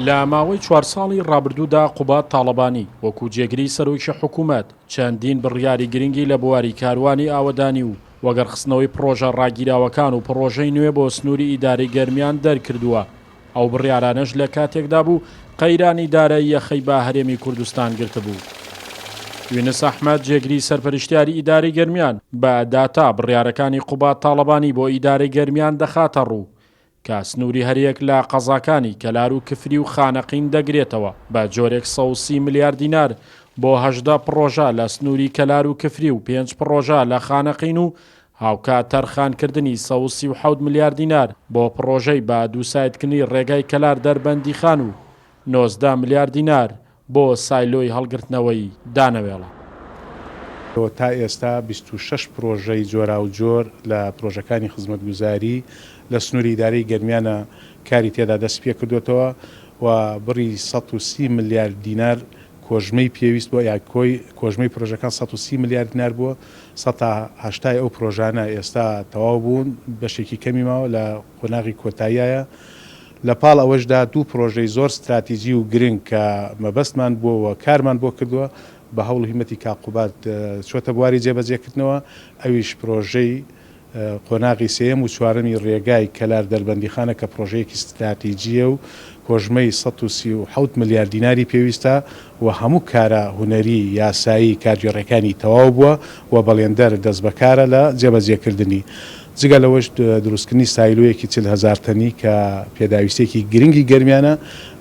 لە ماوەی 4 ساڵی ڕابردوودا قوبات تاڵەبانی وەکو جێگری سەرۆکی حکوومەت چەندین بڕیاری گرنگی لە بواری کاروانی ئاوەدانی و وەگەرخستنەوەی پرۆژە ڕاگیراوەکان و پرۆژەی نوێ بۆ سنووری ئیدارەی گەرمیان دەرکردووە. ئەو بڕیارانەش لە کاتێکدا بوو قەیرانی دارایی یەخەی با هەرێمی کوردستان گرتبوو. یونس ئەحمەد جێگری سەرپەرشتیاری ئیدارەی گەرمیان بە داتا بڕیارەکانی قوبات تاڵەبانی بۆ ئیدارەی گەرمیان دەخاتە ڕوو کە سنووری هەرەیەک لە قەزاکانی کەلار و کفری و خانەقین دەگرێتەوە بە جۆرێک 130 ملیار دینار بۆ 18 پرۆژە لە سنووری کەلار و کفری و 5 پرۆژە لە خانەقین و هاوکات تەرخانکردنی 137 ملیار دینار بۆ پرۆژەی بە دووسایتکردنی ڕێگای کەلار دەربەندی خان و 19 ملیار دینار بۆ سایلۆی هەڵگرتنەوەی دانەوێڵە. تا ئێستا 26 پرۆژەی جۆرا و جۆر لە پرۆژەکانی خزمەتگوزاری لە سنووری ئیدارەی گەرمیانە کاری تێدا دەست پێ کردوێتەوە و بڕی 130 ملیار دینار کۆژمەی پێویست بۆ یاکۆی کۆژمەی پرۆژەکان 130 ملیار دینار بووە. 180 ئەو پرۆژانە ئێستا تەواو بوون، بەشێکی کەمی ماوە لە قۆناغی کۆتاییایە. لە پاڵ ئەوەشدا دوو پرۆژەی زۆر استراتیژی و گرنگ کە مەبەستمان بووە کارمان بۆ کردووە بە هەوڵ هیمەتی کاقوبات چۆتە بواری جێبەجێکردنەوە. ئەویش پرۆژەی قۆناغی سێم و چوارەمی ڕێگای کەلار دەربەندیخانە کە پرۆژەیەکی استراتیژیە و کۆژمەی 137 ملیار دیناری پێویستە و هەموو کارە هونەری یاسایی کارگێڕەکانی تەواو بووە و بەڵێندەر دەست بەکارە لە جێبەجێکردنی. جگە لەوەش دروستکردنی سایلۆیەکی 40,000 تەنی کە پێداویستێکی گرنگی گەرمیانە،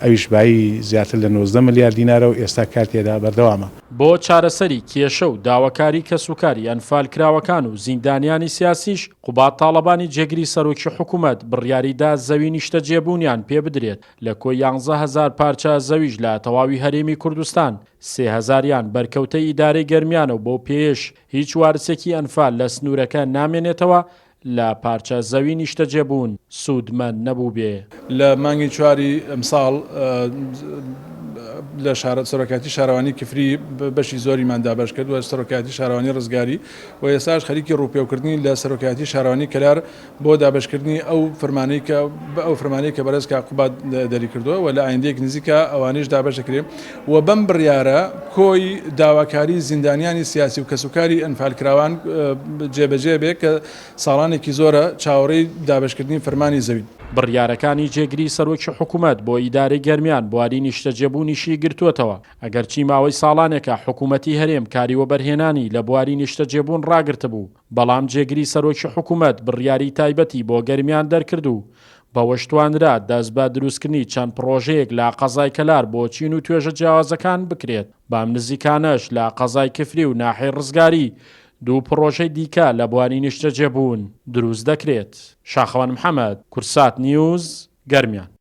ئەویش بای زیاتر لە 19 ملیار دینارە و ئێستا کار تێدا بەردەوامە. بۆ چارەسەری کێشە و داواکاری کەسوکاری ئەنفالکراوەکان و زیندانیانی سیاسیش قوبات تاڵەبانی جێگری سەرۆکی حکوومەت بڕیاریدا زەوی نیشتە جێبوونیان پێ بدرێت لە کۆی 11,000 پارچە زەویش لە تەواوی هەرێمی کوردستان 3,000یان بەرکەوتەی ئیدارەی گەرمیانە و بۆ پێش هیچ وارسێکی ئەنفال لە سنوورەکە نامێنێتەوە لە پارچە زەوی نیشتە جێبوون سوودمەند نەبوو بێ. لە مانگی 4 ئەمساڵ لە سەرۆکاتی شارەوانی کفری بەشی زۆریمان دابەش کرد و سەرۆکاتی شارەوانی ڕزگاری و ئێستاش خەریکی ڕووپێوکردنی لە سەرۆکاتی شارەوانی کەلار بۆ دابەشکردنی ئەو فەرمانەی کە بەڕێز کاقوبات دەری کردووە و لە ئایندەیەک نزیکە ئەوانیش دابەشەکرێ و بەم بڕیارە کۆی داواکاری زیندانیانی سیاسی و کەسوکاری ئەنفالکراوان جێبەجێ بێ کە ساڵانێکی زۆرە چاوەڕێی دابەشکردنی فەرمانی زەوی. بڕیارەکانی جێگری سەرۆکی حکوومەت بۆ ئیدارەی گەرمیان بواری نیشتە جێبوونیشی گرتووەتەوە. ئەگەرچی ماوەی ساڵانێکە حکوومەتی هەرێم کاریوە بەرهێنانی لە بواری نیشتە جێبوون ڕاگرتبوو، بەڵام جێگری سەرۆکی حکوومەت بڕیاری تایبەتی بۆ گەرمیان دەرکرد و بەوەشتوانرا دەست بە دروستکردنی چەند پرۆژەیەک لە قەزای کەلار بۆ چین و توێژە جیاوازەکان بکرێت. بام نزیکانەش لە قەزای کفری و ناحەی ڕزگاری دوو پرۆژەی دیکە لە بواری نیشتە جێبوون دروست دەکرێت. شاخەوان محەممەد، کورسات نیوز، گەرمیان.